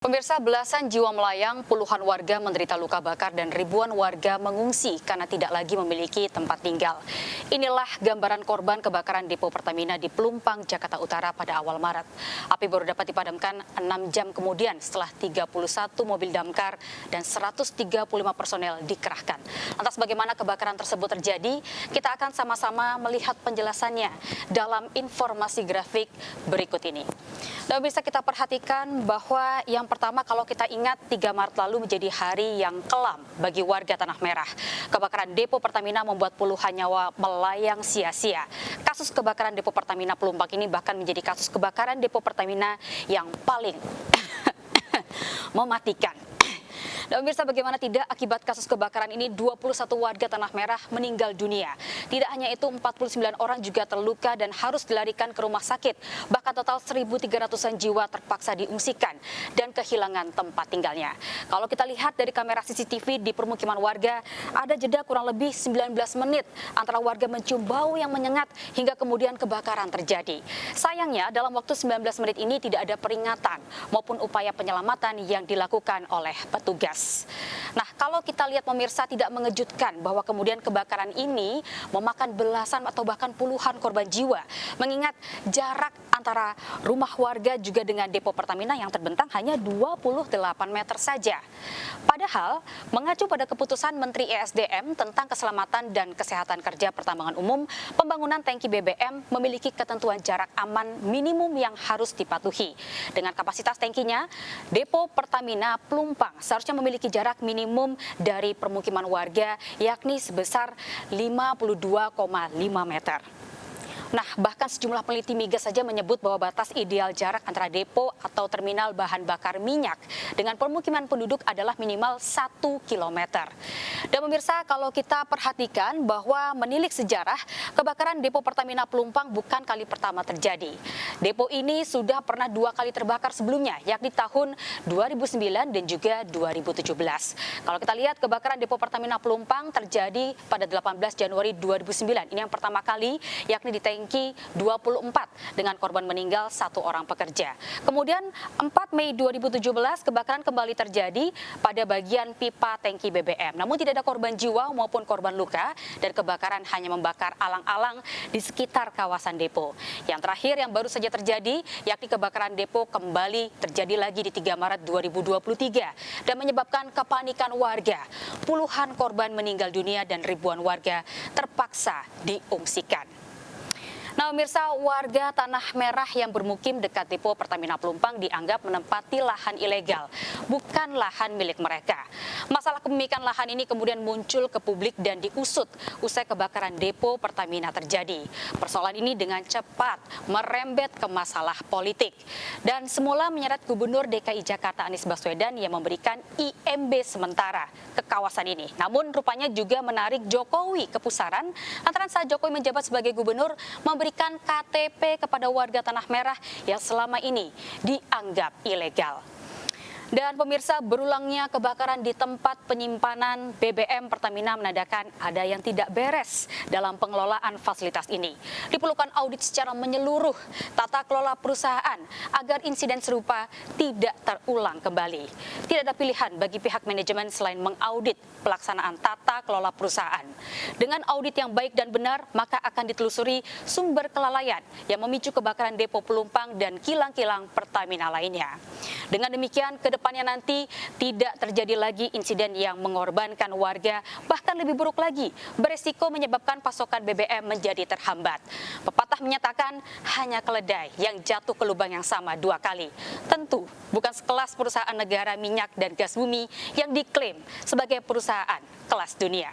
Pemirsa, belasan jiwa melayang, puluhan warga menderita luka bakar dan ribuan warga mengungsi karena tidak lagi memiliki tempat tinggal. Inilah gambaran korban kebakaran depo Pertamina di Pelumpang, Jakarta Utara pada awal Maret. Api baru dapat dipadamkan 6 jam kemudian setelah 31 mobil damkar dan 135 personel dikerahkan. Lantas bagaimana kebakaran tersebut terjadi? Kita akan sama-sama melihat penjelasannya dalam informasi grafik berikut ini. Dan bisa kita perhatikan bahwa yang pertama, kalau kita ingat 3 Maret lalu menjadi hari yang kelam bagi warga Tanah Merah. Kebakaran depo Pertamina membuat puluhan nyawa melayang sia-sia. Kasus kebakaran depo Pertamina Pelumpang ini bahkan menjadi kasus kebakaran depo Pertamina yang paling mematikan. Dan pemirsa, bagaimana tidak, akibat kasus kebakaran ini 21 warga Tanah Merah meninggal dunia. Tidak hanya itu, 49 orang juga terluka dan harus dilarikan ke rumah sakit. Bahkan total 1.300-an jiwa terpaksa diungsikan dan kehilangan tempat tinggalnya. Kalau kita lihat dari kamera CCTV di permukiman warga, ada jeda kurang lebih 19 menit antara warga mencium bau yang menyengat hingga kemudian kebakaran terjadi. Sayangnya dalam waktu 19 menit ini tidak ada peringatan maupun upaya penyelamatan yang dilakukan oleh petugas. Nah, kalau kita lihat pemirsa, tidak mengejutkan bahwa kemudian kebakaran ini memakan belasan atau bahkan puluhan korban jiwa. Mengingat jarak antara rumah warga juga dengan depo Pertamina yang terbentang hanya 28 meter saja. Padahal mengacu pada keputusan Menteri ESDM tentang keselamatan dan kesehatan kerja pertambangan umum, pembangunan tangki BBM memiliki ketentuan jarak aman minimum yang harus dipatuhi. Dengan kapasitas tangkinya, depo Pertamina Pelumpang seharusnya memiliki jarak minimum dari permukiman warga, yakni sebesar 52,5 meter. Nah, bahkan sejumlah peneliti migas saja menyebut bahwa batas ideal jarak antara depo atau terminal bahan bakar minyak dengan permukiman penduduk adalah minimal 1 km. Dan pemirsa, kalau kita perhatikan bahwa menilik sejarah, kebakaran depo Pertamina Pelumpang bukan kali pertama terjadi. Depo ini sudah pernah 2 kali terbakar sebelumnya, yakni tahun 2009 dan juga 2017. Kalau kita lihat, kebakaran depo Pertamina Pelumpang terjadi pada 18 Januari 2009. Ini yang pertama kali, yakni di tangki 24 dengan korban meninggal 1 orang pekerja. Kemudian 4 Mei 2017 kebakaran kembali terjadi pada bagian pipa tangki BBM. Namun tidak ada korban jiwa maupun korban luka dan kebakaran hanya membakar alang-alang di sekitar kawasan depo. Yang terakhir yang baru saja terjadi, yakni kebakaran depo kembali terjadi lagi di 3 Maret 2023 dan menyebabkan kepanikan warga. Puluhan korban meninggal dunia dan ribuan warga terpaksa diungsikan. Nah, pemirsa, warga Tanah Merah yang bermukim dekat depo Pertamina Pelumpang dianggap menempati lahan ilegal, bukan lahan milik mereka. Masalah kepemilikan lahan ini kemudian muncul ke publik dan diusut usai kebakaran depo Pertamina terjadi. Persoalan ini dengan cepat merembet ke masalah politik dan semula menyeret Gubernur DKI Jakarta Anies Baswedan yang memberikan IMB sementara ke kawasan ini. Namun rupanya juga menarik Jokowi ke pusaran antara saat Jokowi menjabat sebagai gubernur memberikan KTP kepada warga Tanah Merah yang selama ini dianggap ilegal. Dan pemirsa, berulangnya kebakaran di tempat penyimpanan BBM Pertamina menandakan ada yang tidak beres dalam pengelolaan fasilitas ini. Diperlukan audit secara menyeluruh tata kelola perusahaan agar insiden serupa tidak terulang kembali. Tidak ada pilihan bagi pihak manajemen selain mengaudit pelaksanaan tata kelola perusahaan. Dengan audit yang baik dan benar, maka akan ditelusuri sumber kelalaian yang memicu kebakaran depo Pelumpang dan kilang-kilang Pertamina lainnya. Dengan demikian, kedepannya nanti tidak terjadi lagi insiden yang mengorbankan warga, bahkan lebih buruk lagi, beresiko menyebabkan pasokan BBM menjadi terhambat. Pepatah menyatakan hanya keledai yang jatuh ke lubang yang sama 2 kali. Tentu bukan sekelas perusahaan negara minyak dan gas bumi yang diklaim sebagai perusahaan kelas dunia.